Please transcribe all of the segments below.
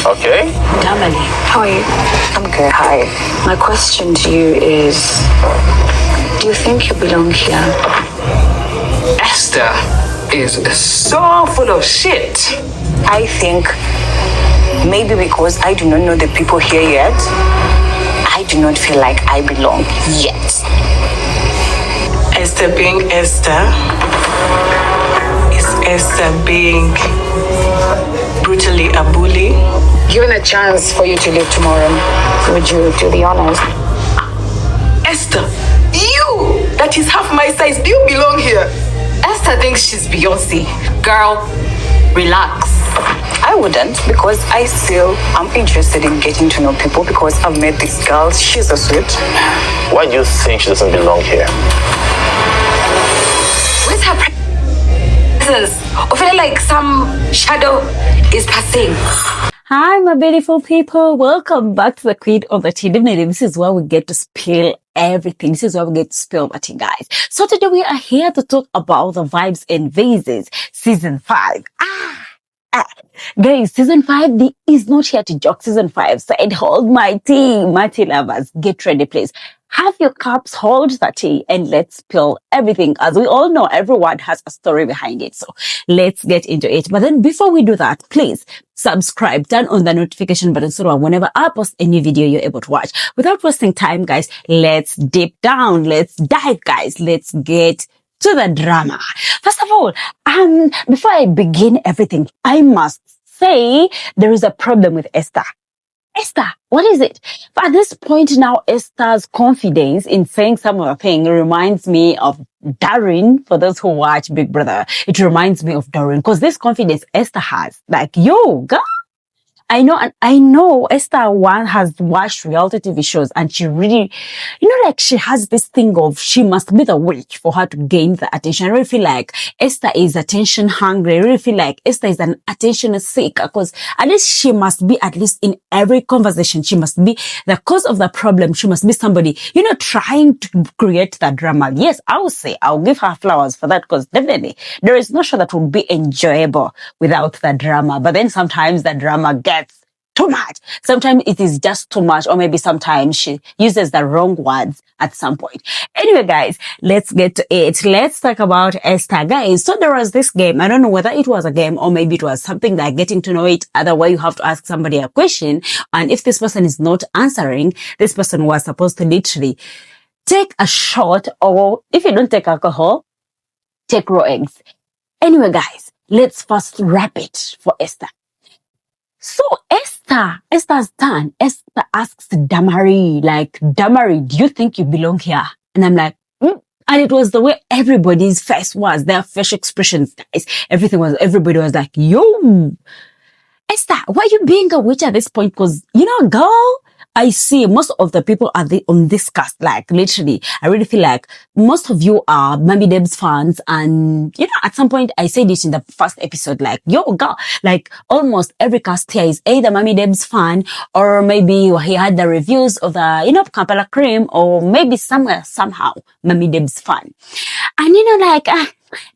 Okay. Damalie, how are you? I'm good, hi. My question to you is, do you think you belong here? Esther is so full of shit. I think maybe because I do not know the people here yet, I do not feel like I belong yet. Esther being Esther is Esther being brutally a bully. Given a chance for you to leave tomorrow, would you do the honors? Esther, you that is half my size, do you belong here? Esther thinks she's Beyonce. Girl, relax. I wouldn't, because I still am interested in getting to know people, because I've met this girl, she's so sweet. Why do you think she doesn't belong here? Where's her presence? I feel like some shadow is passing. Hi, my beautiful people. Welcome back to the Queen of the Tea. Definitely, this is where we get to spill everything. This is where we get to spill the tea, guys. So today we are here to talk about the Vibes and Vases, Season 5. Guys, Season 5 is not here to joke. Season 5 said, hold my tea. My tea lovers, get ready, please. Have your cups, hold the tea, and let's spill everything. As we all know, everyone has a story behind it. So let's get into it. But then before we do that, please subscribe, turn on the notification button so that whenever I post a new video, you're able to watch. Without wasting time, guys, let's deep down. Let's dive, guys. Let's get to the drama. First of all, before I begin everything, I must say there is a problem with Esther. Esther, what is it? But at this point now, Esther's confidence in saying some of the thing reminds me of Darren. For those who watch Big Brother, it reminds me of Darren, because this confidence Esther has, like, yo, girl. I know Esther has watched reality TV shows, and she really, like, she has this thing of she must be the witch for her to gain the attention. I really feel like Esther is attention hungry. I really feel like Esther is an attention seeker, because at least she must be, at least in every conversation, she must be the cause of the problem. She must be somebody, trying to create that drama. Yes, I will say, I'll give her flowers for that, because definitely there is no show that would be enjoyable without the drama. But then sometimes the drama gets too much. Sometimes it is just too much, or maybe sometimes she uses the wrong words at some point. Anyway, guys, let's get to it. Let's talk about Esther, guys. So there was this game. I don't know whether it was a game or maybe it was something like getting to know it. Otherwise, you have to ask somebody a question. And if this person is not answering, this person was supposed to literally take a shot, or if you don't take alcohol, take raw eggs. Anyway, guys, let's first wrap it for Esther. So Esther's turn. Esther asks Damalie, like, Damalie, do you think you belong here? And I'm like, And it was the way everybody's face was, their facial expressions, guys. Everybody was like, yo, Esther, why are you being a witch at this point? Because, girl, I see most of the people on this cast, like, literally, I really feel like most of you are Mommy Deb's fans. And, at some point I said it in the first episode, like, yo, girl, like, almost every cast here is either Mommy Deb's fan, or maybe he had the reviews of the, Kampala Cream, or maybe somehow Mommy Deb's fan. And,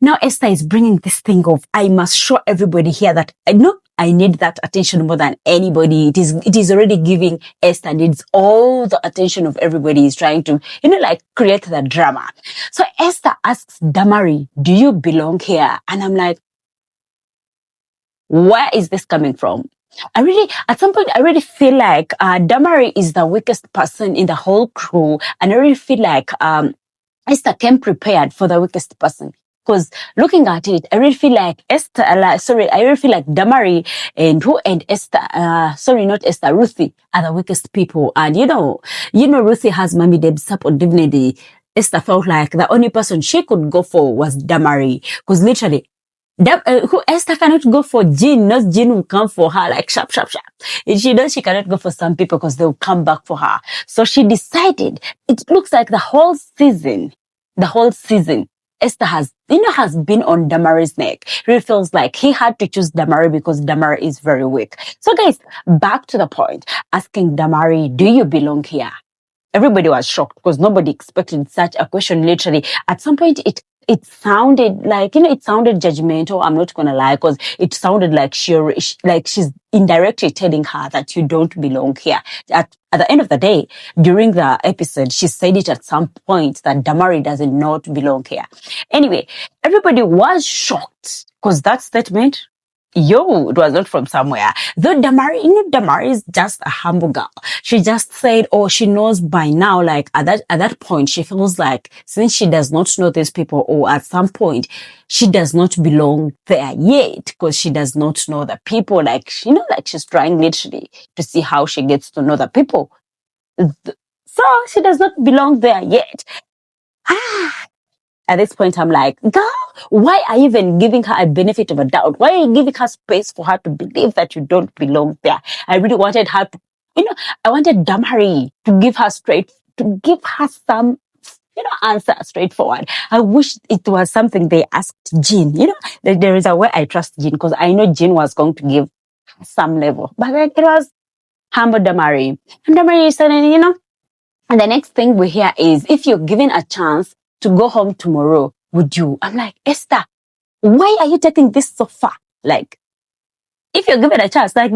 now Esther is bringing this thing of, I must show everybody here that I need that attention more than anybody. It is already giving Esther needs all the attention of everybody. Is trying to, create the drama. So Esther asks Damalie, do you belong here? And I'm like, where is this coming from? At some point, I really feel like Damalie is the weakest person in the whole crew. And I really feel like Esther came prepared for the weakest person. Because looking at it, I really feel like Damalie and Esther, not Esther, Ruthie are the weakest people. And Ruthie has Mommy Deb's support. Definitely, Esther felt like the only person she could go for was Damalie. Because literally, who Esther cannot go for Jean, not Jean will come for her like sharp. And she knows she cannot go for some people because they will come back for her. So she decided, it looks like the whole season, Esther has been on Damarie's neck. It really feels like he had to choose Damalie because Damalie is very weak. So guys, back to the point, asking Damalie, do you belong here? Everybody was shocked because nobody expected such a question. Literally, at some point, it sounded like, it sounded judgmental. I'm not gonna lie, because it sounded like she's indirectly telling her that you don't belong here. At the end of the day, during the episode, she said it at some point that Damalie does not belong here. Anyway, everybody was shocked because that statement, it was not from somewhere. Though Damarie is just a humble girl. She just said, she knows by now, like at that point, she feels like since she does not know these people, or at some point, she does not belong there yet, because she does not know the people. Like, like she's trying literally to see how she gets to know the people. So she does not belong there yet. At this point, I'm like, girl, why are you even giving her a benefit of a doubt? Why are you giving her space for her to believe that you don't belong there? I really wanted her to, I wanted Damarie to give her some, answer straightforward. I wish it was something they asked Jean. There is a way I trust Jean, because I know Jean was going to give some level. But then it was humble Damarie. And Damarie said, and the next thing we hear is, if you're given a chance to go home tomorrow, would you? I'm like, Esther, why are you taking this so far? Like, if you're given a chance, like,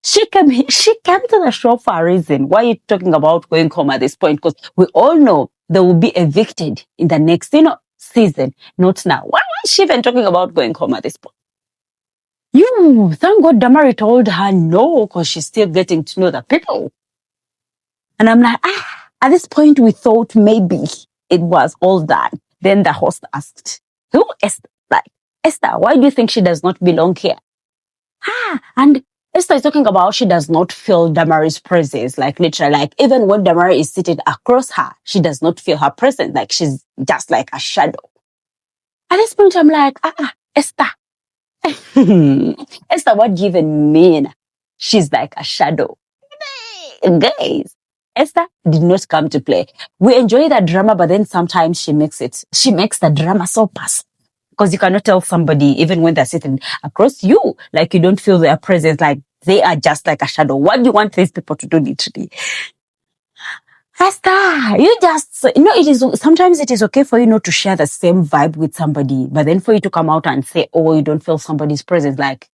she came to the show for a reason. Why are you talking about going home at this point? Because we all know they will be evicted in the next, season, not now. Why is she even talking about going home at this point? Thank God Damarie told her no, because she's still getting to know the people. And I'm like, at this point, we thought maybe it was all done. Then the host asked, who Esther? Like, Esther, why do you think she does not belong here? And Esther is talking about she does not feel Damarie's presence. Like, literally, like, even when Damarie is seated across her, she does not feel her presence. Like, she's just like a shadow. At this point, I'm like, Esther. Esther, what do you even mean? She's like a shadow. Guys, Esther did not come to play. We enjoy the drama, but then sometimes she makes the drama so personal. Because you cannot tell somebody, even when they're sitting across you, like you don't feel their presence, like they are just like a shadow. What do you want these people to do literally? Esther, you just, sometimes it is okay for you not to share the same vibe with somebody, but then for you to come out and say, you don't feel somebody's presence, like,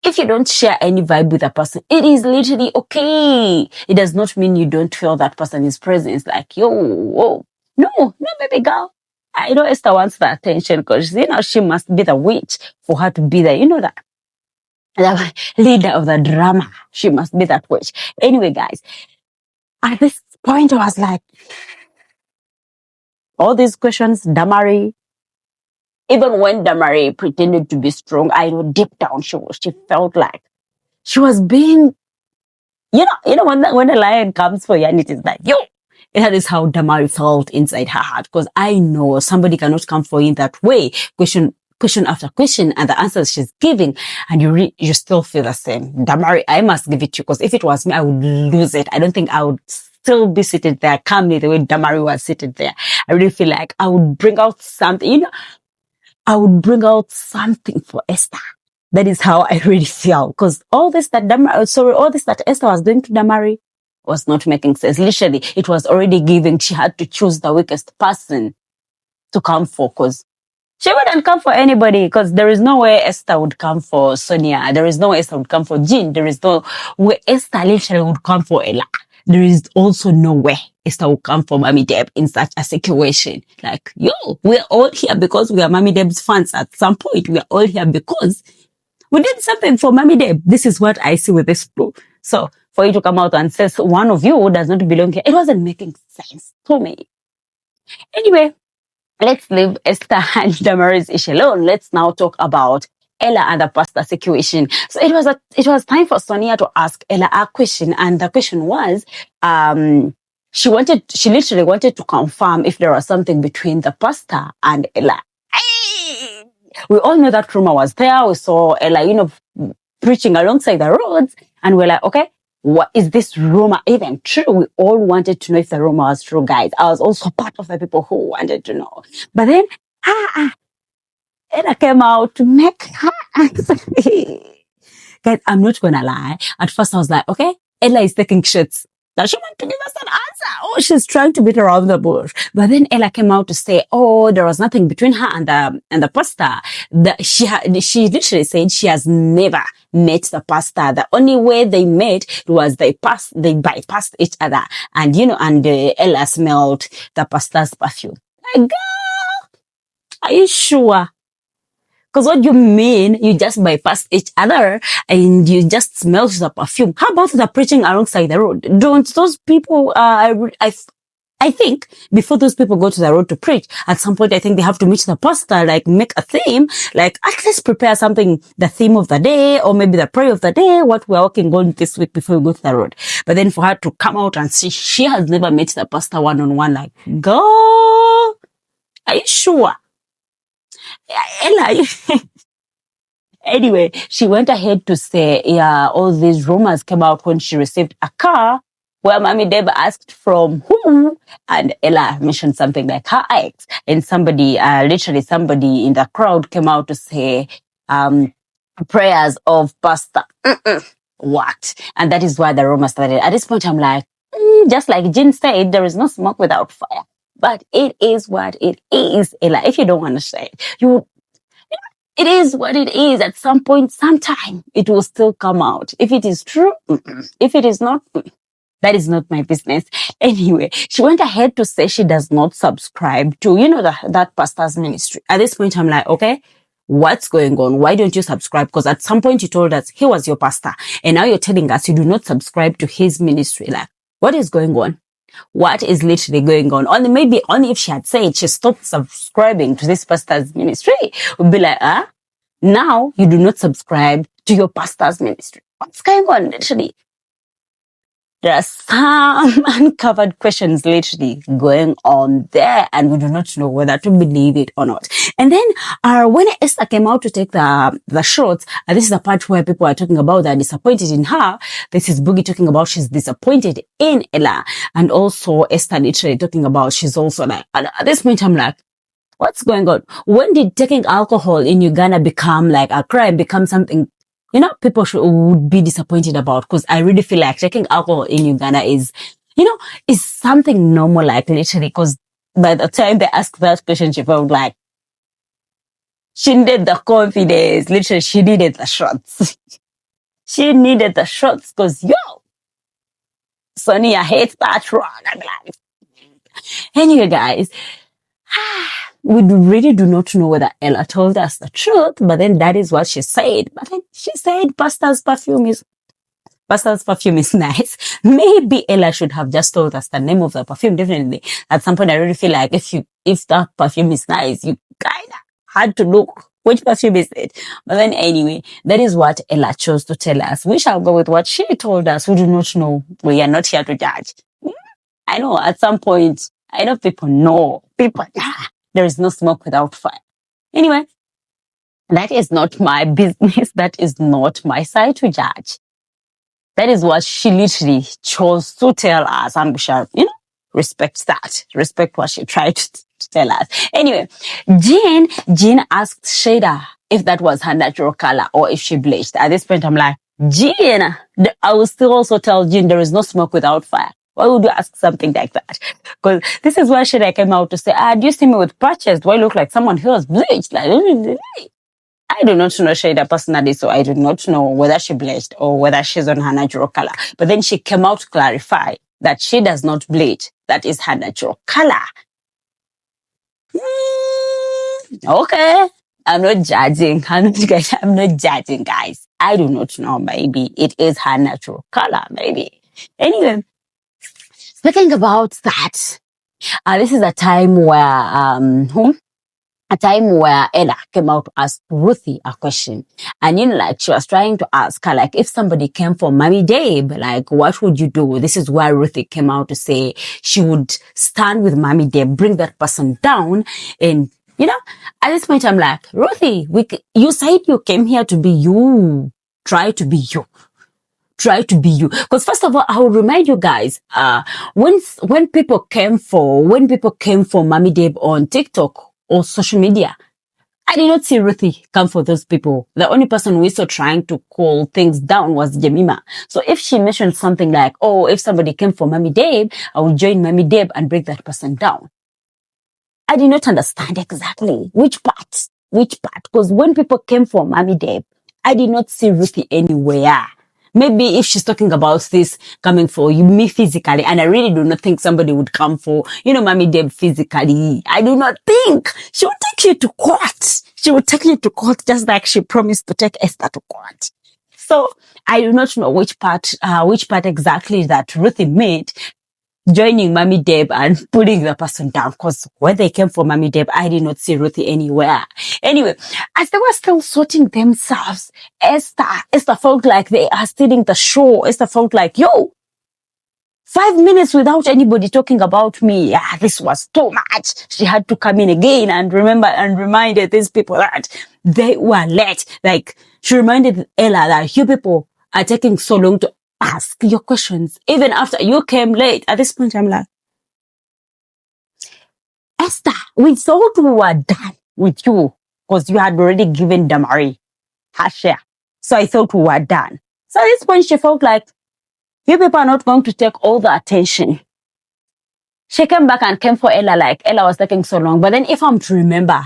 if you don't share any vibe with a person, it is literally okay. It does not mean you don't feel that person's presence. Like, no, baby girl. I know Esther wants the attention because, she must be the witch for her to be the leader of the drama. She must be that witch. Anyway, guys, at this point, I was like, all these questions, Damarie, even when Damarie pretended to be strong, I know deep down she felt like she was being, when a lion comes for you and it is like, that is how Damarie felt inside her heart. Because I know somebody cannot come for you in that way, question after question, and the answers she's giving, and you still feel the same. Damarie, I must give it to you, because if it was me, I would lose it. I don't think I would still be seated there calmly the way Damarie was seated there. I really feel like I would bring out something, I would bring out something for Esther. That is how I really feel. Because all this that Esther was doing to Damarie was not making sense. Literally, it was already giving. She had to choose the weakest person to come for, because she wouldn't come for anybody, because there is no way Esther would come for Sonia. There is no way Esther would come for Jean. There is no way Esther literally would come for Ella. There is also no way Esther will come for Mommy Deb in such a situation. Like, we're all here because we are Mommy Deb's fans at some point. We are all here because we did something for Mommy Deb. This is what I see with this bro. So, for you to come out and say one of you does not belong here, it wasn't making sense to me. Anyway, let's leave Esther and Damarie's issue alone. Let's now talk about Ella and the pasta situation. So it was time for Sonia to ask Ella a question, and the question was, she literally wanted to confirm if there was something between the pastor and Ella. We all know that rumor was there. We saw Ella, preaching alongside the roads, and we're like, okay, what is this rumor even true? We all wanted to know if the rumor was true, guys. I was also part of the people who wanted to know. But then, Ella came out to make her answer. Guys, I'm not gonna lie. At first I was like, okay, Ella is taking shots. Does she want to give us an answer? Oh, she's trying to beat around the bush. But then Ella came out to say, oh, there was nothing between her and the pastor. She literally said she has never met the pastor. The only way they met was they bypassed each other. And, Ella smelled the pastor's perfume. Like, girl, are you sure? Because what you mean, you just bypass each other and you just smell the perfume. How about the preaching alongside the road? Don't those people, I think before those people go to the road to preach, at some point, I think they have to meet the pastor, like make a theme, like at least prepare something, the theme of the day, or maybe the prayer of the day, what we're working on this week before we go to the road. But then for her to come out and see she has never met the pastor one-on-one, like, girl, are you sure? Ella, anyway, she went ahead to say, yeah, all these rumors came out when she received a car where Mommy Deb asked from who, and Ella mentioned something like her ex, and literally somebody in the crowd came out to say, prayers of Pastor. What? And that is why the rumor started. At this point, I'm like, just like Jean said, there is no smoke without fire. But it is what it is, Ella. If you don't want to say it, it is what it is. At some point, sometime, it will still come out. If it is true, if it is not, that is not my business. Anyway, she went ahead to say she does not subscribe to, that pastor's ministry. At this point, I'm like, okay, what's going on? Why don't you subscribe? Because at some point you told us he was your pastor, and now you're telling us you do not subscribe to his ministry. Like, what is going on? What is literally going on? Maybe only if she had said she stopped subscribing to this pastor's ministry, would be like, now you do not subscribe to your pastor's ministry. What's going on? Literally, there are some uncovered questions literally going on there, and we do not know whether to believe it or not. And then when Esther came out to take the shots, this is the part where people are talking about they're disappointed in her. This is Boogie talking about she's disappointed in Ella, and also Esther literally talking about she's also like, at this point I'm like, what's going on? When did taking alcohol in Uganda become like a crime, become something people would be disappointed about? Because I really feel like taking alcohol in Uganda is something normal, like literally, because by the time they asked that question, she felt like she needed the confidence. Literally, she needed the shots. She needed the shots because, Sonia hates that wrong. I'm like, anyway, guys, we really do not know whether Ella told us the truth, but then that is what she said. But then she said pastor's perfume is nice. Maybe Ella should have just told us the name of the perfume. Definitely. At some point, I really feel like if that perfume is nice, you kind of had to look which perfume is it. But then anyway, that is what Ella chose to tell us. We shall go with what she told us. We do not know. We are not here to judge. I know at some point, I know people know. There is no smoke without fire. Anyway, that is not my business. That is not my side to judge. That is what she literally chose to tell us, and we shall, respect that. Respect what she tried to tell us. Anyway, Jean asked Shada if that was her natural color or if she bleached. At this point, I'm like, Jean, I will still also tell Jean there is no smoke without fire. Why would you ask something like that? Because this is where Shada came out to say, do you see me with patches? Do I look like someone who was bleached? Like, I do not know Shada personally, so I do not know whether she bleached or whether she's on her natural color. But then she came out to clarify that she does not bleach. That is her natural color. Okay. I'm not judging. I'm not judging, guys. I do not know. Maybe it is her natural color. Maybe. Anyway. Speaking about that, this is a time where Ella came out to ask Ruthie a question. And she was trying to ask her, like, if somebody came for Mommy Deb, like, what would you do? This is why Ruthie came out to say she would stand with Mommy Deb, bring that person down. And, at this point, I'm like, Ruthie, you said you came here to be you. Try to be you. Try to be you. Because first of all, I will remind you guys, when people came for Mommy Deb on TikTok or social media, I did not see Ruthie come for those people. The only person we saw trying to cool things down was Jemima. So if she mentioned something like, oh, if somebody came for Mommy Deb, I will join Mommy Deb and break that person down. I did not understand exactly which part. Because when people came for Mommy Deb, I did not see Ruthie anywhere. Maybe if she's talking about this coming for you, me physically, and I really do not think somebody would come for, Mommy Deb physically. I do not think. She would take you to court. She would take you to court just like she promised to take Esther to court. So I do not know which part exactly that Ruthie made, joining Mommy Deb and putting the person down, because when they came for Mommy Deb, I did not see Ruthie anywhere. Anyway, as they were still sorting themselves, Esther felt like they are stealing the show. Esther felt like, 5 minutes without anybody talking about me. Yeah, this was too much. She had to come in again and reminded these people that they were late. Like, she reminded Ella that you people are taking so long to ask your questions, even after you came late. At this point, I'm like, Esther, we thought we were done with you because you had already given Damalie her share. So I thought we were done. So at this point, she felt like, you people are not going to take all the attention. She came back and came for Ella, like Ella was taking so long. But then if I'm to remember,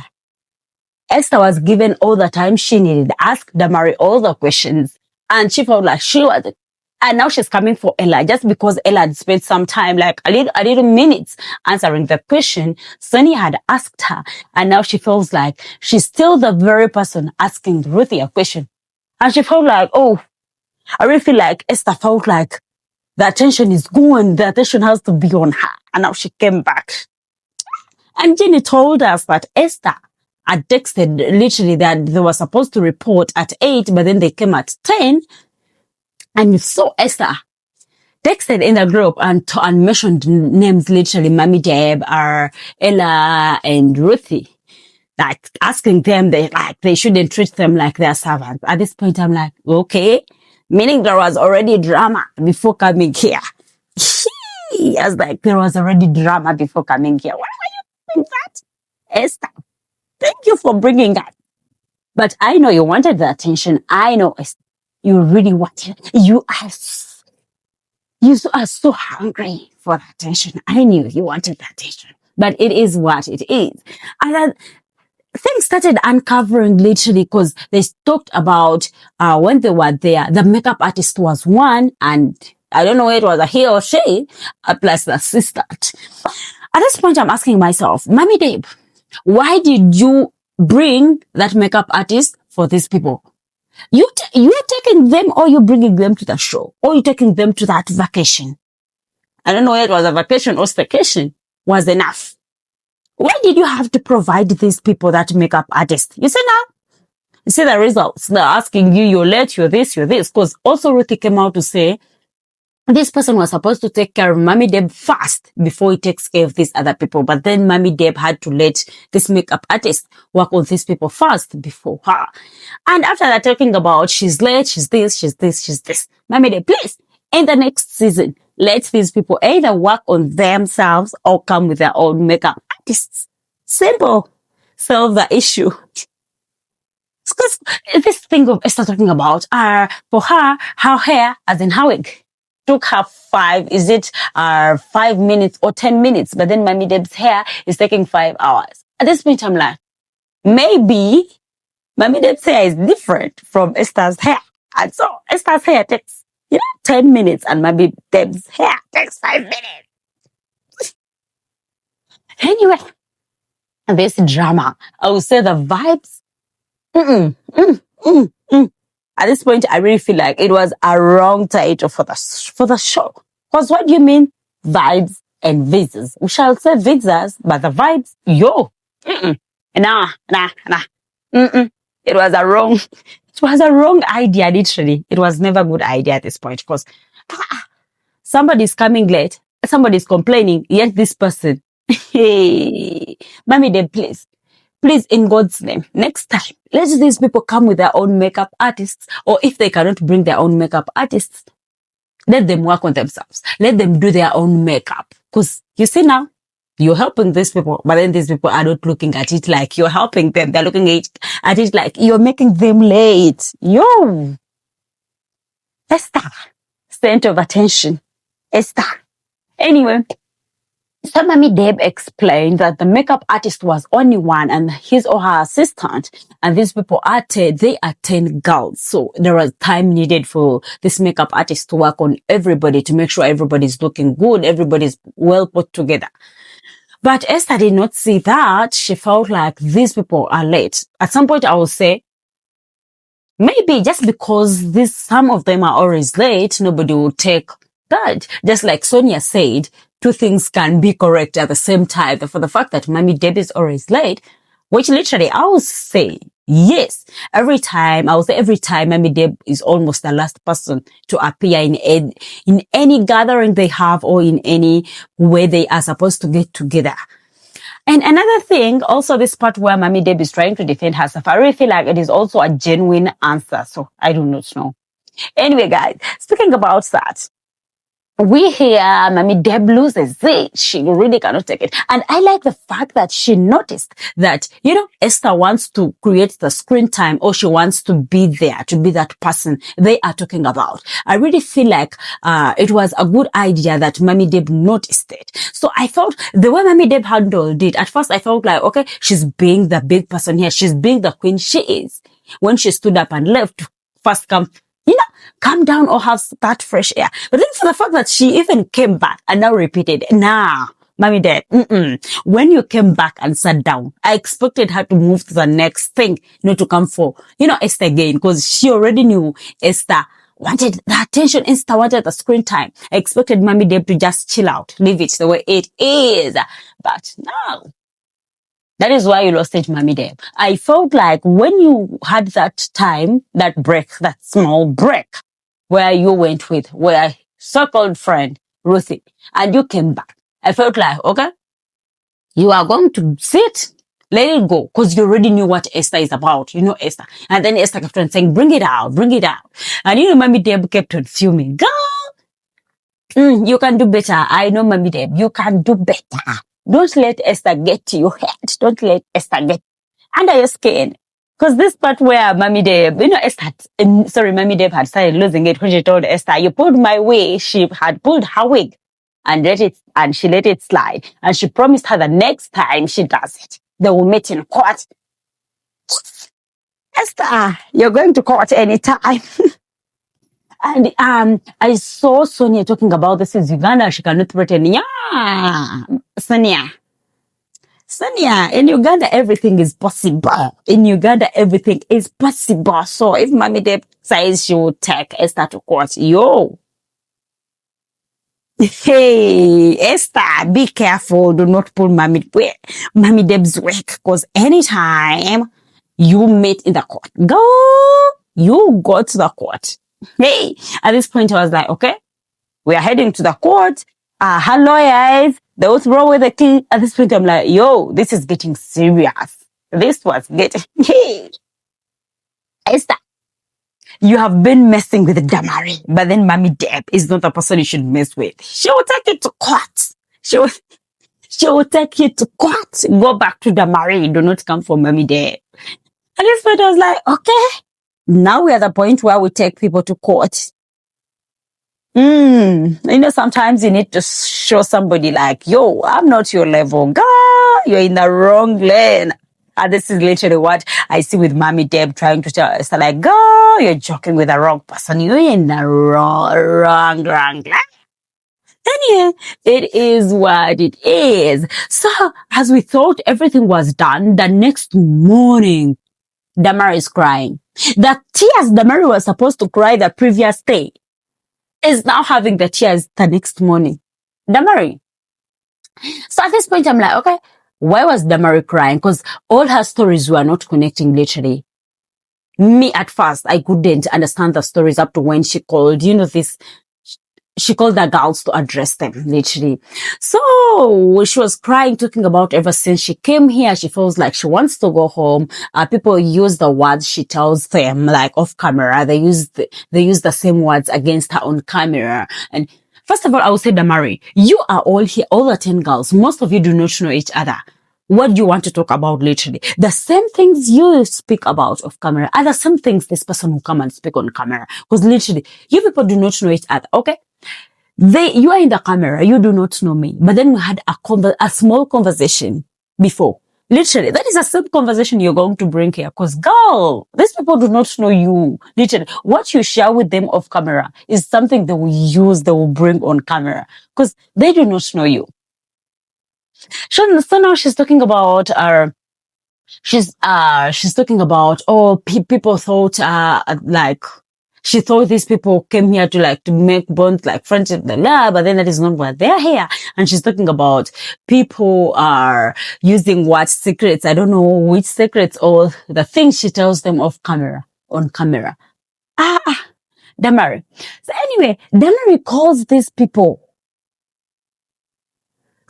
Esther was given all the time she needed, asked Damalie all the questions, and she felt like she was. And now she's coming for Ella just because Ella had spent some time, like a little minutes answering the question Sonny had asked her. And now she feels like she's still the very person asking Ruthie a question. And she felt like, I really feel like Esther felt like the attention is gone. The attention has to be on her. And now she came back. And Jenny told us that Esther had texted literally that they were supposed to report at 8, but then they came at 10. And you saw Esther texted in the group and mentioned names literally Mommy Deb, Ella, and Ruthie. Like asking them, they shouldn't treat them like their servants. At this point, I'm like, okay. Meaning there was already drama before coming here. I was like, there was already drama before coming here. Why were you doing that? Esther, thank you for bringing that. But I know you wanted the attention. I know, Esther, you really wanted it. You are so hungry for the attention. I knew you wanted the attention. But it is what it is. And then things started uncovering literally because they talked about when they were there, the makeup artist was one, and I don't know whether it was a he or she, plus the assistant. At this point, I'm asking myself, Mommy Deb, why did you bring that makeup artist for these people? You're taking them, or you're bringing them to the show, or you're taking them to that vacation. I don't know whether it was a vacation or staycation was enough. Why did you have to provide these people that makeup artist? You see now? You see the results. They're asking you, you're late, you're this. Because also Ruthie came out to say, this person was supposed to take care of Mommy Deb first before he takes care of these other people. But then Mommy Deb had to let this makeup artist work on these people first before her. And after that, talking about she's late, she's this. Mommy Deb, please, in the next season, let these people either work on themselves or come with their own makeup artists. Simple. Solve the issue. Because this thing of Esther talking about, for her hair, as in her wig, took her 5 minutes or 10 minutes, but then Mommy Deb's hair is taking 5 hours. At this point, I'm like, maybe Mommy Deb's hair is different from Esther's hair. And so Esther's hair takes, 10 minutes, and Mommy Deb's hair takes 5 minutes. Anyway, this drama, I would say the vibes, At this point, I really feel like it was a wrong title for the show. Because what do you mean vibes and visas? We shall say visas, but the vibes, Nah. It was a wrong idea, literally. It was never a good idea at this point because somebody's coming late, somebody's complaining, yet this person, hey, Mommy Deb, please, in God's name, next time, let these people come with their own makeup artists, or if they cannot bring their own makeup artists, let them work on themselves. Let them do their own makeup. Because you see now, You're helping these people, but then these people are not looking at it like you're helping them. They're looking at it like you're making them late. Yo! Esther. Center of attention. Esther. Anyway, so Mommy Deb explained that the makeup artist was only one and his or her assistant, and these people they are 10 girls. So there was time needed for this makeup artist to work on everybody to make sure everybody's looking good, everybody's well put together. But Esther did not see that. She felt like these people are late. At some point I will say, maybe just because some of them are always late, nobody will take that. Just like Sonia said, two things can be correct at the same time. For the fact that Mommy Deb is always late, which literally I will say, yes, every time Mommy Deb is almost the last person to appear in any gathering they have or in any way they are supposed to get together. And another thing, also this part where Mommy Deb is trying to defend herself, I really feel like it is also a genuine answer. So I do not know. Anyway, guys, speaking about that, we hear Mommy Deb loses it. She really cannot take it. And I like the fact that she noticed that, Esther wants to create the screen time, or she wants to be there, to be that person they are talking about. I really feel like it was a good idea that Mommy Deb noticed it. So I felt the way Mommy Deb handled it, at first I felt like, okay, she's being the big person here. She's being the queen she is. When she stood up and left, first come down or have that fresh air. But then for the fact that she even came back and now repeated, nah, Mommy Deb, when you came back and sat down, I expected her to move to the next thing, not to come for, Esther again, because she already knew Esther wanted the attention. Esther wanted the screen time. I expected Mommy Deb to just chill out, leave it the way it is. But no. That is why you lost it, Mommy Deb. I felt like when you had that time, that break, that small break, where you went with your so-called friend, Ruthie, and you came back, I felt like, okay, you are going to sit, let it go, because you already knew what Esther is about. You know Esther. And then Esther kept on saying, bring it out, bring it out. And Mommy Deb kept on fuming. Girl, you can do better. I know, Mommy Deb, you can do better. Don't let Esther get to your head. Don't let Esther get under your skin. Because this part where Mommy Deb, Mommy Deb had started losing it when she told Esther, you pulled my wig. She had pulled her wig and she let it slide. And she promised her the next time she does it, they will meet in court. Esther, you're going to court anytime. And I saw Sonia talking about this is Uganda. She cannot threaten. Yeah, Sonia, in Uganda, everything is possible. In Uganda, everything is possible. So if Mommy Deb says she will take Esther to court, hey, Esther, be careful. Do not pull Mommy Deb's wig, because anytime you meet in the court, you go to the court. Hey, at this point I was like, okay, we are heading to the court. Her lawyers, they will throw away the key. At this point I'm like, this is getting serious. This was getting, hey, Esther, you have been messing with Damalie, but then Mommy Deb is not the person you should mess with. She will take you to court. She will take you to court. Go back to Damalie. Do not come for Mommy Deb. At this point I was like, okay. Now we're at the point where we take people to court. Sometimes you need to show somebody like, I'm not your level. Girl, you're in the wrong lane. And this is literally what I see with Mommy Deb trying to tell us, like, girl, you're joking with the wrong person. You're in the wrong lane. Anyway, it is what it is. So, as we thought everything was done, the next morning, Damalie is crying. The tears Damalie was supposed to cry the previous day is now having the tears the next morning. Damalie. So at this point, I'm like, okay, why was Damalie crying? Because all her stories were not connecting literally. Me at first, I couldn't understand the stories up to when she called, she called the girls to address them, literally. So she was crying, talking about ever since she came here, she feels like she wants to go home. People use the words she tells them, like off camera. They use the same words against her on camera. And First of all, I would say, Damalie, you are all here, all the 10 girls. Most of you do not know each other. What do you want to talk about literally? The same things you speak about off camera are the same things this person will come and speak on camera. Because literally, you people do not know each other, okay? You are in the camera, you do not know me. But then we had a small conversation before. Literally, that is the same conversation you're going to bring here. Because, girl, these people do not know you. Literally, what you share with them off camera is something they will use, they will bring on camera. Because they do not know you. So now she's talking about she's talking about people thought like she thought these people came here to make bonds like friendship, but then that is not what they're here. And she's talking about people are using what secrets, I don't know which secrets or the things she tells them on camera. Damalie. So anyway, Damalie calls these people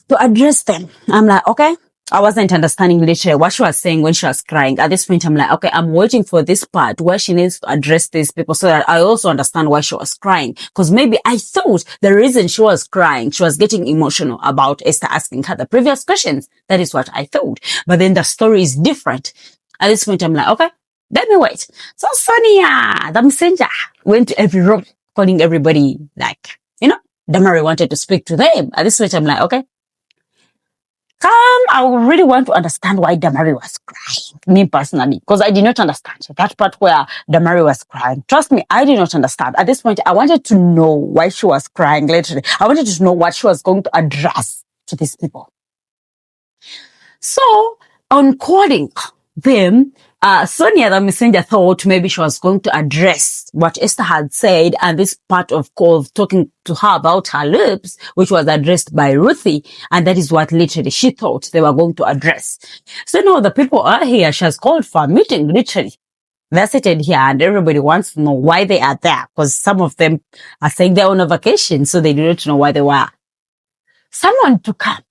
to address them. I'm like, okay. I wasn't understanding literally what she was saying when she was crying. At this point, I'm like, okay, I'm waiting for this part where she needs to address these people so that I also understand why she was crying. Because maybe I thought the reason she was crying, she was getting emotional about Esther asking her the previous questions. That is what I thought. But then the story is different. At this point, I'm like, okay, let me wait. So Sonia, the messenger, went to every room calling everybody like, Damalie wanted to speak to them. At this point, I'm like, okay. I really want to understand why Damalie was crying, me personally, because I did not understand that part where Damalie was crying. Trust me, I did not understand. At this point, I wanted to know why she was crying, literally. I wanted to know what she was going to address to these people. So, on calling them, Sonia, the messenger, thought maybe she was going to address what Esther had said, and this part of call talking to her about her lips, which was addressed by Ruthie, and that is what literally she thought they were going to address. So now the people are here. She has called for a meeting, literally. They're seated here, and everybody wants to know why they are there, because some of them are saying they're on a vacation, so they do not know why they were. Someone to come.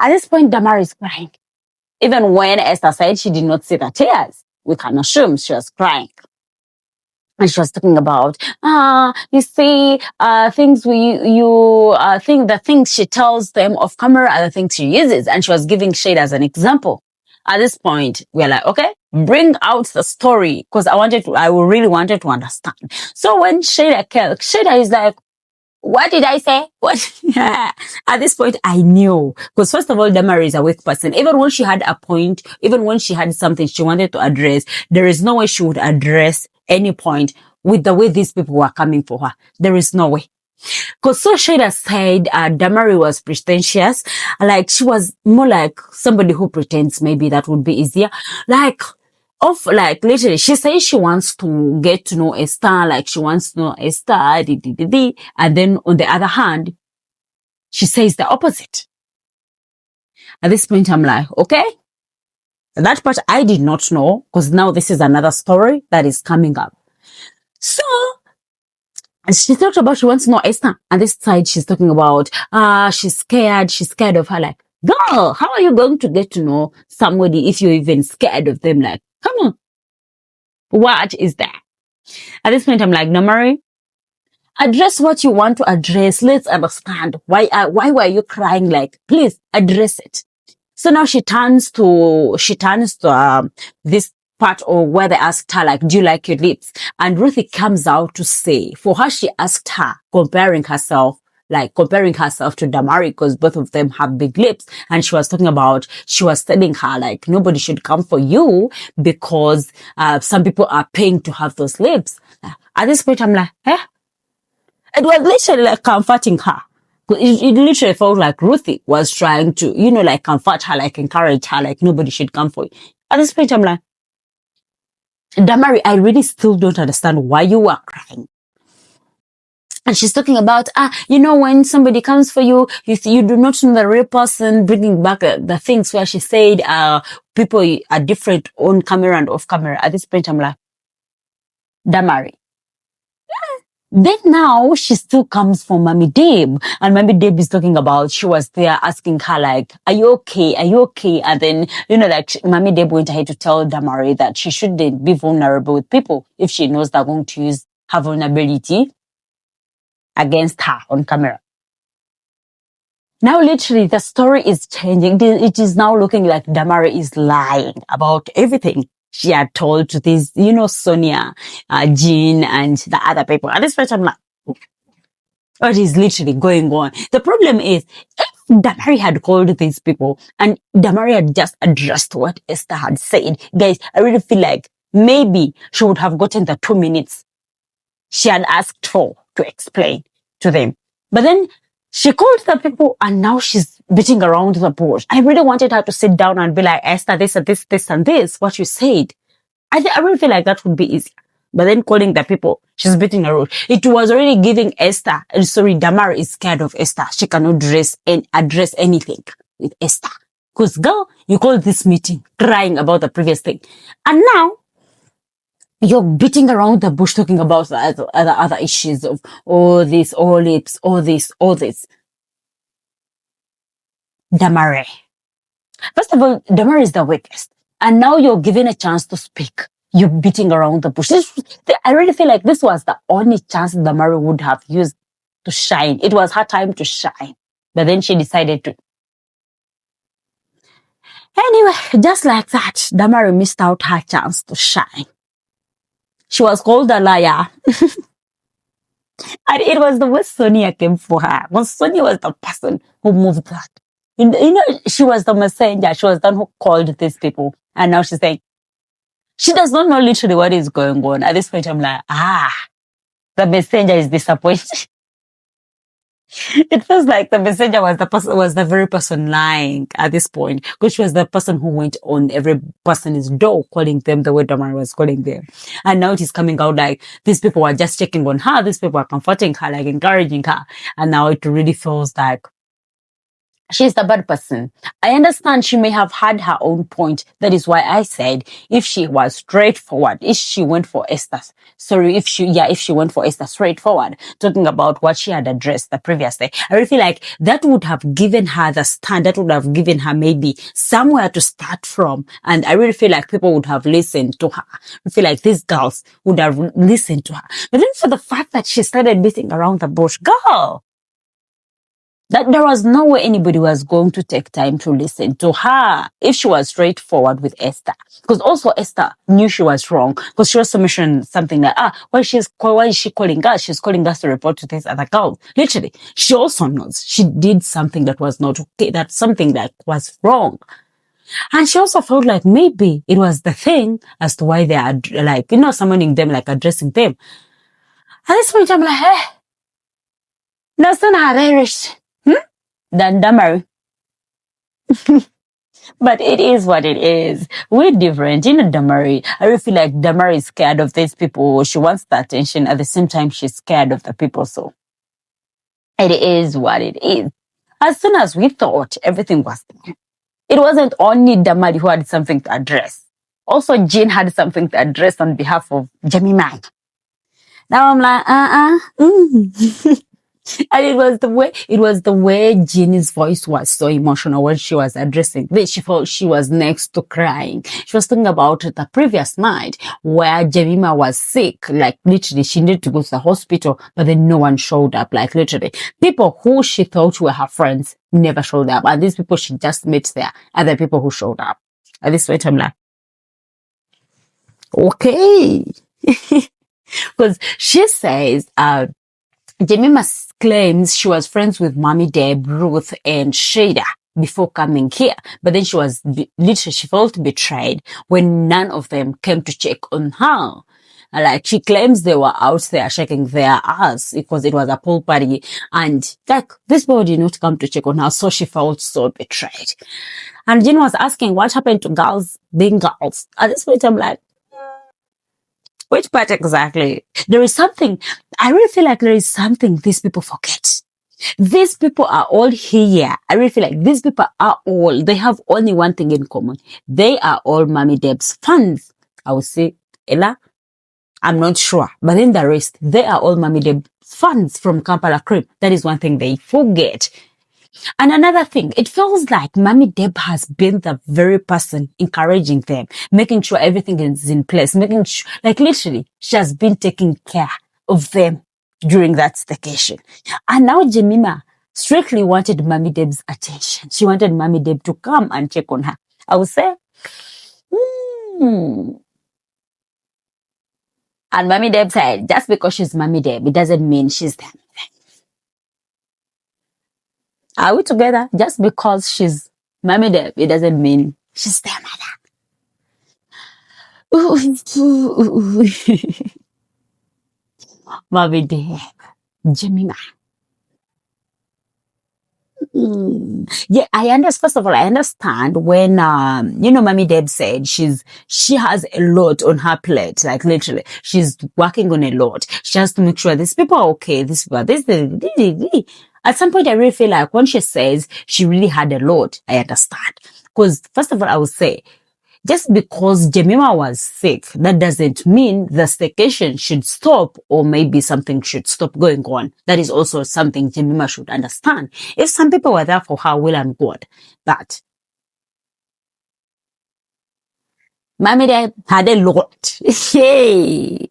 At this point, Damalie is crying. Even when Esther said she did not see the tears, we can assume she was crying. And she was talking about, you see, the things she tells them off camera are the things she uses. And she was giving Shade as an example. At this point, we're like, okay, bring out the story. Because I really wanted to understand. So when Shada is like, what did I say? What? At this point, I knew. Because first of all, Damalie is a weak person. Even when she had a point, even when she had something she wanted to address, there is no way she would address any point with the way these people were coming for her. There is no way. Because so Shada said Damalie was pretentious. Like, she was more like somebody who pretends. Maybe that would be easier. Literally, she says she wants to get to know Esther, like she wants to know Esther, and then on the other hand, she says the opposite. At this point, I'm like, okay, that part I did not know, because now this is another story that is coming up. So, she talked about she wants to know Esther, and this side she's talking about, she's scared of her, like, girl, how are you going to get to know somebody if you're even scared of them? Like, come on. What is that? At this point, I'm like, Damalie, address what you want to address. Let's understand. Why were you crying? Like, please address it. So now she turns to this part of where they asked her, like, do you like your lips? And Ruthie comes out to say, for her, she asked her, comparing herself to Damalie, because both of them have big lips. And she was telling her, like, nobody should come for you because some people are paying to have those lips. At this point, I'm like, It was literally like comforting her. It literally felt like Ruthie was trying to, like comfort her, like encourage her, like nobody should come for you. At this point, I'm like, Damalie, I really still don't understand why you were crying. And she's talking about, when somebody comes for you, you do not know the real person, bringing back the things where she said, people are different on camera and off camera. At this point, I'm like, Damalie. Then now she still comes for Mommy Deb, and Mommy Deb is talking about, she was there asking her like, are you okay? Are you okay? And then, Mommy Deb went ahead to tell Damalie that she shouldn't be vulnerable with people if she knows they're going to use her vulnerability against her on camera. Now, literally, the story is changing. It is now looking like Damalie is lying about everything she had told to this, Sonia, Jean, and the other people. At this point, I'm like, what is literally going on? The problem is, if Damalie had called these people and Damalie had just addressed what Esther had said, guys, I really feel like maybe she would have gotten the 2 minutes she had asked for to explain to them. But then she called the people and now she's beating around the bush. I really wanted her to sit down and be like, Esther, this and this and this, what you said. I really feel like that would be easy. But then calling the people, she's beating around. It was already giving Damalie is scared of Esther. She cannot address anything with Esther. Because girl, you called this meeting crying about the previous thing. And now, you're beating around the bush talking about the other issues of all this, all lips, all this. Damalie. First of all, Damalie is the weakest. And now you're given a chance to speak. You're beating around the bush. I really feel like this was the only chance Damalie would have used to shine. It was her time to shine. But then she decided to. Anyway, just like that, Damalie missed out her chance to shine. She was called a liar. And it was the way Sonia came for her. Well, Sonia was the person who moved that. She was the messenger. She was the one who called these people. And now she's saying, she does not know literally what is going on. At this point, I'm like, the messenger is disappointed. It feels like the messenger was the very person lying at this point, because she was the person who went on every person's door calling them the way Damalie was calling them. And now it is coming out like these people are just checking on her, these people are comforting her, like encouraging her. And now it really feels like she's the bad person. I understand she may have had her own point. That is why I said if she was straightforward, if she went for Esther straightforward, talking about what she had addressed the previous day, I really feel like that would have given her the stand, that would have given her maybe somewhere to start from. And I really feel like people would have listened to her. I feel like these girls would have listened to her. But then for the fact that she started beating around the bush, girl, that there was no way anybody was going to take time to listen to her if she was straightforward with Esther. Because also Esther knew she was wrong, because she also mentioned something like, why is she calling us? She's calling us to report to this other girl. Literally, she also knows she did something that was not okay, that's something that was wrong. And she also felt like maybe it was the thing as to why they are like, summoning them, like addressing them. At this point, I'm like, hey, that's not how Irish. Than Damalie. But it is what it is. We're different. Damalie, I really feel like Damalie is scared of these people. She wants the attention. At the same time, she's scared of the people. So it is what it is. As soon as we thought everything was there, it wasn't only Damalie who had something to address. Also, Jean had something to address on behalf of Jemima. Now I'm like, And it was the way Jeannie's voice was so emotional when she was addressing this. She felt she was next to crying. She was talking about the previous night where Jemima was sick. Like literally, she needed to go to the hospital, but then no one showed up. Like literally, people who she thought were her friends never showed up. And these people she just met there are the people who showed up. At this point, I'm like, okay. Because she says, Jemima claims she was friends with Mommy Deb, Ruth, and Shada before coming here. But then she felt betrayed when none of them came to check on her. Like, she claims they were out there shaking their ass because it was a pool party. And like, this boy did not come to check on her. So she felt so betrayed. And Jean was asking what happened to girls being girls. At this point, I'm like, which part exactly? There is something, I really feel like there is something these people forget. These people are all here. I really feel like these people they have only one thing in common. They are all Mommy Deb's fans. I would say, Ella, I'm not sure. But then the rest, they are all Mommy Deb's fans from Kampala Cream. That is one thing they forget. And another thing, it feels like Mommy Deb has been the very person encouraging them, making sure everything is in place, making sure, like literally, she has been taking care of them during that staycation. And now Jemima strictly wanted Mommy Deb's attention. She wanted Mommy Deb to come and check on her. I would say, And Mommy Deb said, just because she's Mommy Deb, it doesn't mean she's them. Are we together? Just because she's Mommy Deb, it doesn't mean she's their mother. Mommy Deb, Jemima. Yeah, I understand. First of all, I understand when Mommy Deb said she has a lot on her plate. Like literally, she's working on a lot. She has to make sure these people are okay. This people, this. At some point, I really feel like when she says she really had a lot, I understand. Because first of all, I would say, just because Jemima was sick, that doesn't mean the staycation should stop, or maybe something should stop going on. That is also something Jemima should understand. If some people were there for her will and good, but Mommy Deb had a lot. Hey,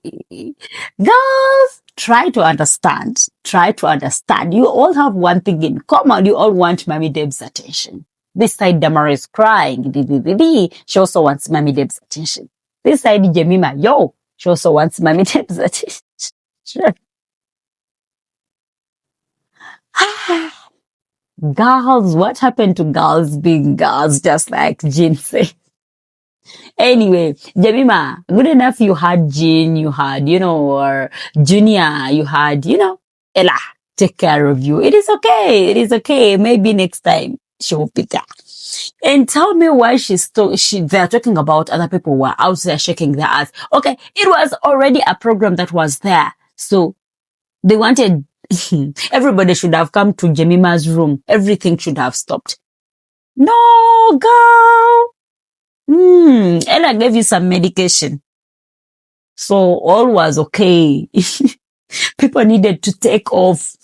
girls, try to understand. Try to understand. You all have one thing in common. You all want Mommy Deb's attention. This side, Damalie is crying. She also wants Mommy Deb's attention. This side, Jemima, she also wants Mommy Deb's attention. Sure. Girls, what happened to girls being girls, just like Jean said? Anyway, Jemima, good enough you had Jean, you had, or Junior, you had, Ella take care of you. It is okay. It is okay. Maybe next time she will be there. And tell me why they're talking about other people who are out there shaking their ass. Okay, it was already a program that was there. So they wanted, everybody should have come to Jemima's room. Everything should have stopped. No, girl. Ella gave you some medication. So all was okay. People needed to take off.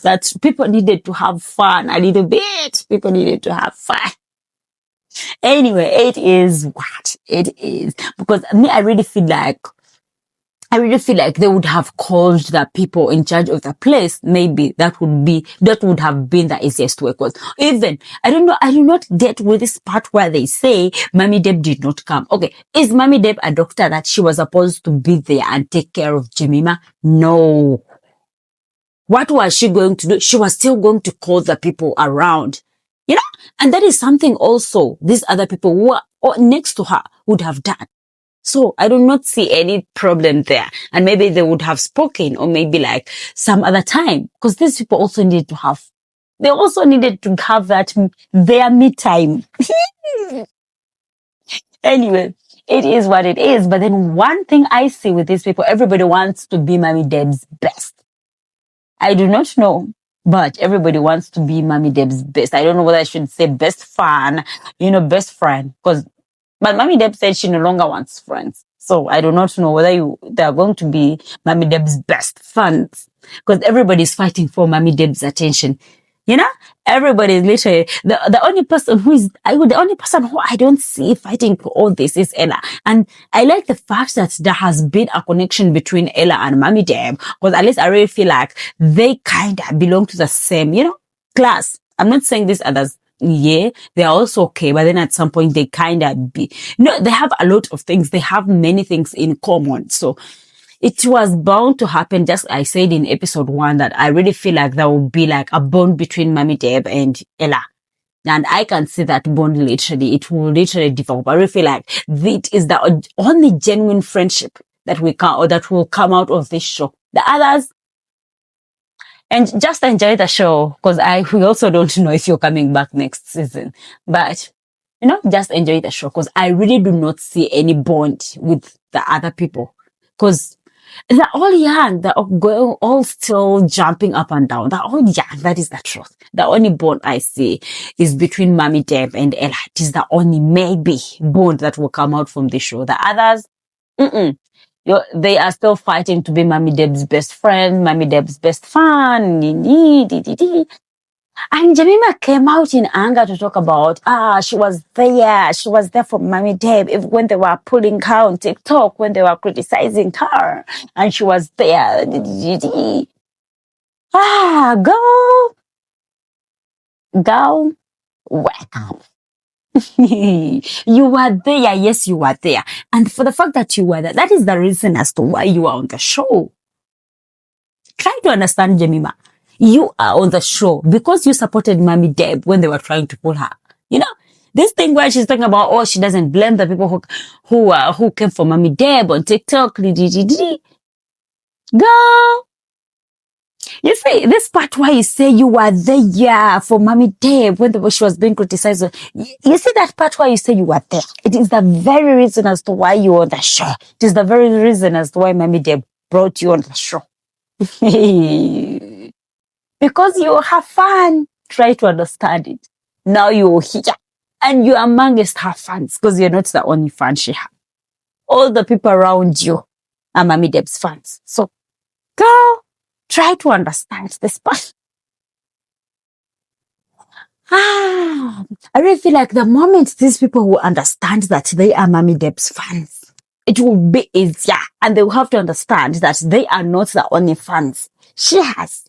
People needed to have fun a little bit. People needed to have fun. Anyway, it is what it is. Because I really feel like they would have called the people in charge of the place. Maybe that would have been the easiest way. Because even, I don't know, I do not get with this part where they say Mommy Deb did not come. Okay, is Mommy Deb a doctor that she was supposed to be there and take care of Jemima? No. What was she going to do? She was still going to call the people around. And that is something also these other people who are next to her would have done. So I do not see any problem there. And maybe they would have spoken, or maybe like some other time, because these people also needed to have that, their me time. Anyway, it is what it is. But then one thing I see with these people, everybody wants to be Mommy Deb's best. I do not know, but everybody wants to be Mommy Deb's best. I don't know whether I should say best fan, best friend, but Mommy Deb said she no longer wants friends. So I do not know whether they're going to be Mommy Deb's best fans, because everybody's fighting for Mommy Deb's attention. Everybody is literally the only person who I don't see fighting for all this is Ella. And I like the fact that there has been a connection between Ella and Mommy Deb, because at least I really feel like they kind of belong to the same, class. I'm not saying these others, they're also okay, but then at some point they kind of they have a lot of things. They have many things in common. So it was bound to happen, just I said in episode 1, that I really feel like there will be like a bond between Mommy Deb and Ella. And I can see that bond it will literally develop. I really feel like it is the only genuine friendship that will come out of this show. The others, and just enjoy the show, because we also don't know if you're coming back next season. But, just enjoy the show, because I really do not see any bond with the other people. Because they're all young. They're all still jumping up and down. They're all young. That is the truth. The only bond I see is between Mommy Deb and Ella. It is the only maybe bond that will come out from the show. The others, they are still fighting to be Mommy Deb's best friend, Mommy Deb's best fan. And Jemima came out in anger to talk about, she was there for Mommy Deb, when they were pulling her on TikTok, when they were criticizing her, and she was there. Girl, wake up. You were there. Yes, you were there. And for the fact that you were there, that is the reason as to why you are on the show. Try to understand, Jemima. You are on the show because you supported Mommy Deb when they were trying to pull her. You know, this thing where she's talking about, oh, she doesn't blame the people who came for Mommy Deb on TikTok. Girl, you see, this part where you say you were there for Mommy Deb when she was being criticized. You see that part where you say you were there. It is the very reason as to why you were on the show. It is the very reason as to why Mommy Deb brought you on the show. Because you have fun. Try to understand it. Now you're here. And you're amongst her fans because you're not the only fan she has. All the people around you are Mommy Deb's fans. So, girl, try to understand this part. I really feel like the moment these people will understand that they are Mommy Deb's fans, it will be easier. And they will have to understand that they are not the only fans she has.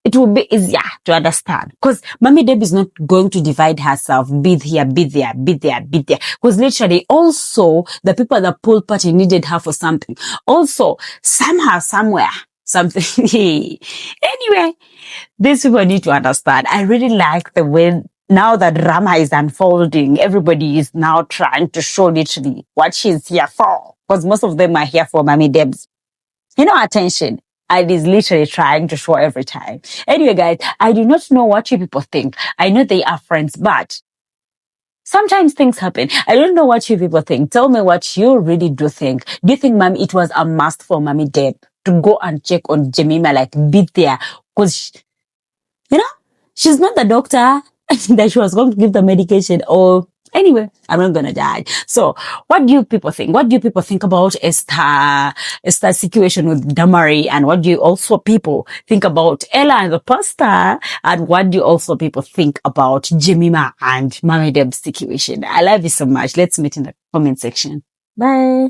It will be easier to understand because Mommy Deb is not going to divide herself, be here, be there, be there, be there. Because literally also the people at the pool party needed her for something. Also, somehow, somewhere, something. Anyway, these people need to understand. I really like the way now that drama is unfolding, everybody is now trying to show literally what she's here for. Because most of them are here for Mommy Deb's, attention. And is literally trying to show every time. Anyway, guys, I do not know what you people think. I know they are friends, but sometimes things happen. I don't know what you people think. Tell me what you really do think. Do you think, Mommy, it was a must for Mommy Deb to go and check on Jemima, like be there? Because, she's not the doctor that she was going to give the medication or... Anyway, I'm not gonna die. So, what do you people think? What do you people think about Esther's situation with Damalie? And what do you also people think about Ella and the pastor? And what do you also people think about Jemima and Mommy Deb's situation? I love you so much. Let's meet in the comment section. Bye.